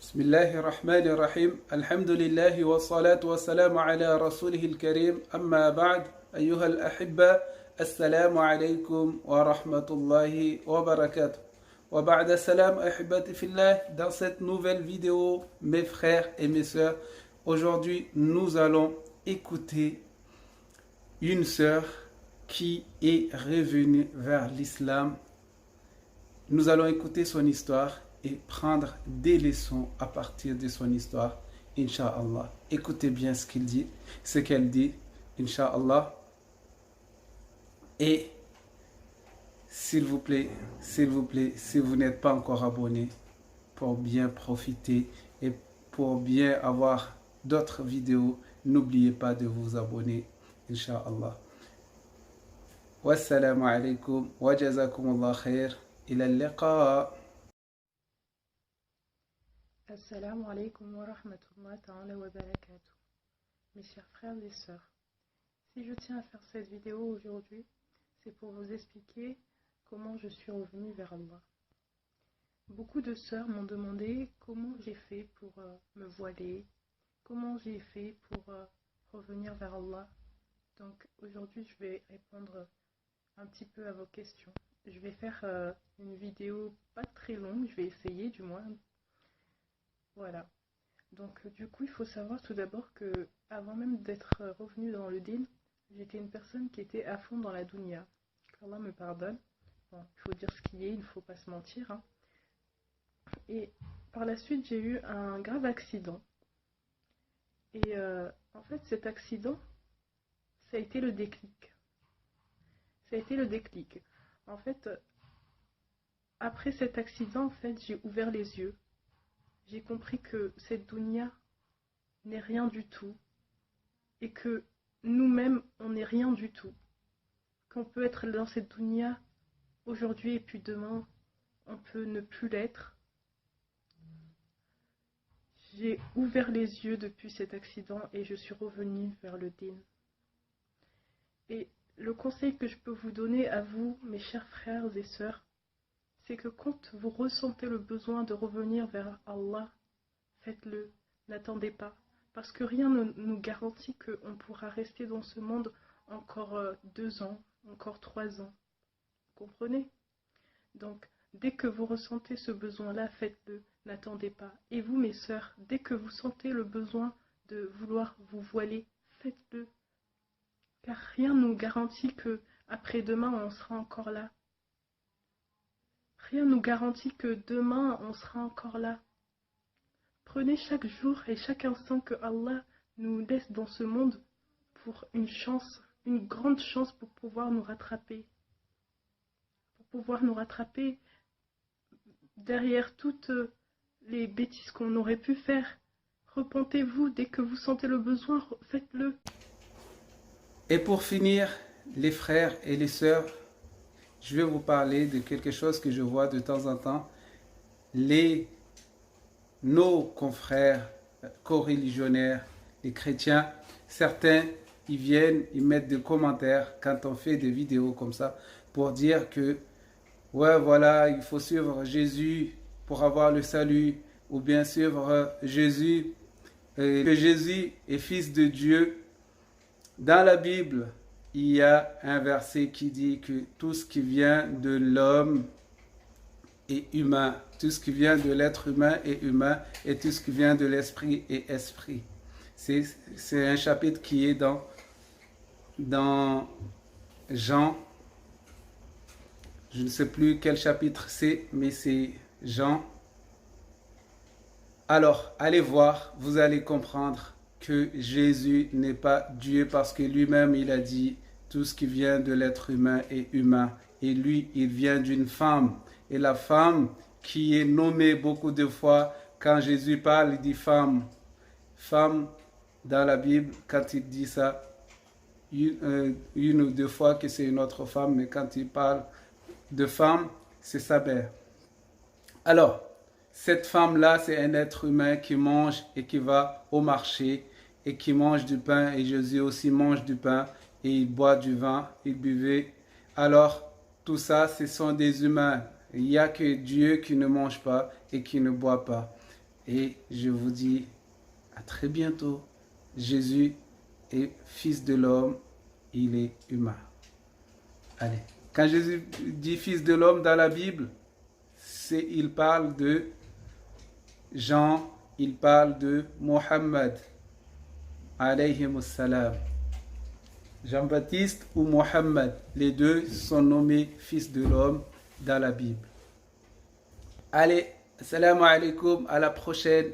بسم الله الرحمن الرحيم الحمد لله والصلاة والسلام على رسوله الكريم أما بعد أيها الأحبة السلام عليكم ورحمة الله وبركاته وبعد السلام أحبتي في الله. Dans cette nouvelle vidéo, mes frères et mes sœurs, aujourd'hui nous allons écouter une sœur qui est revenue vers l'islam. Nous allons écouter son histoire et prendre des leçons à partir de son histoire, Inch'Allah. Écoutez bien ce qu'elle dit, Inch'Allah. Et s'il vous plaît, si vous n'êtes pas encore abonné, pour bien profiter et pour bien avoir d'autres vidéos, n'oubliez pas de vous abonner, Inch'Allah. Wassalamu alaikum wa jazakumullah khair. Ila al-liqa. Assalamu alaikum wa rahmatullahi ta'ala wa barakatuh. Mes chers frères et sœurs, si je tiens à faire cette vidéo aujourd'hui, c'est pour vous expliquer comment je suis revenue vers Allah. Beaucoup de sœurs m'ont demandé comment j'ai fait pour me voiler, comment j'ai fait pour revenir vers Allah. Donc aujourd'hui, je vais répondre un petit peu à vos questions. Je vais faire une vidéo pas très longue, je vais essayer du moins. Voilà. Donc du coup, il faut savoir tout d'abord que avant même d'être revenue dans le din, j'étais une personne qui était à fond dans la dunya. Qu'Allah me pardonne. Bon, il faut dire ce qui est, il ne faut pas se mentir, hein. Et par la suite, j'ai eu un grave accident. Et en fait, cet accident, ça a été le déclic. Ça a été le déclic. En fait, après cet accident, en fait, j'ai ouvert les yeux. J'ai compris que cette dunya n'est rien du tout et que nous-mêmes, on n'est rien du tout. Qu'on peut être dans cette dunya aujourd'hui et puis demain, on peut ne plus l'être. J'ai ouvert les yeux depuis cet accident et je suis revenue vers le din. Et le conseil que je peux vous donner à vous, mes chers frères et sœurs, c'est que quand vous ressentez le besoin de revenir vers Allah, faites-le, n'attendez pas. Parce que rien ne nous garantit qu'on pourra rester dans ce monde encore 2 ans, encore 3 ans. Vous comprenez? Donc, dès que vous ressentez ce besoin-là, faites-le, n'attendez pas. Et vous, mes sœurs, dès que vous sentez le besoin de vouloir vous voiler, faites-le. Car rien ne nous garantit que après-demain, on sera encore là. Rien ne nous garantit que demain, on sera encore là. Prenez chaque jour et chaque instant que Allah nous laisse dans ce monde pour une chance, une grande chance pour pouvoir nous rattraper. Pour pouvoir nous rattraper derrière toutes les bêtises qu'on aurait pu faire. Repentez-vous dès que vous sentez le besoin, faites-le. Et pour finir, les frères et les sœurs, je vais vous parler de quelque chose que je vois de temps en temps. Nos confrères co-religionnaires, les chrétiens, certains, ils viennent, ils mettent des commentaires quand on fait des vidéos comme ça pour dire que, ouais, voilà, il faut suivre Jésus pour avoir le salut, ou bien suivre Jésus, que Jésus est fils de Dieu. Dans la Bible, il y a un verset qui dit que tout ce qui vient de l'homme est humain. Tout ce qui vient de l'être humain est humain et tout ce qui vient de l'esprit est esprit. C'est un chapitre qui est dans Jean. Je ne sais plus quel chapitre c'est, mais c'est Jean. Alors, allez voir, vous allez comprendre que Jésus n'est pas Dieu parce que lui-même, il a dit tout ce qui vient de l'être humain est humain. Et lui, il vient d'une femme. Et la femme qui est nommée beaucoup de fois, quand Jésus parle, il dit femme. Femme, dans la Bible, quand il dit ça, une ou deux fois que c'est une autre femme, mais quand il parle de femme, c'est sa mère. Alors, cette femme-là, c'est un être humain qui mange et qui va au marché et qui mange du pain. Et Jésus aussi mange du pain et il boit du vin, il buvait. Alors, tout ça, ce sont des humains. Il n'y a que Dieu qui ne mange pas et qui ne boit pas. Et je vous dis à très bientôt. Jésus est fils de l'homme, il est humain. Allez, quand Jésus dit fils de l'homme dans la Bible, il parle de Jean, il parle de Mohammed, alayhi salam. Jean-Baptiste ou Mohammed, les deux sont nommés fils de l'homme dans la Bible. Allez, assalamu alaikum, à la prochaine.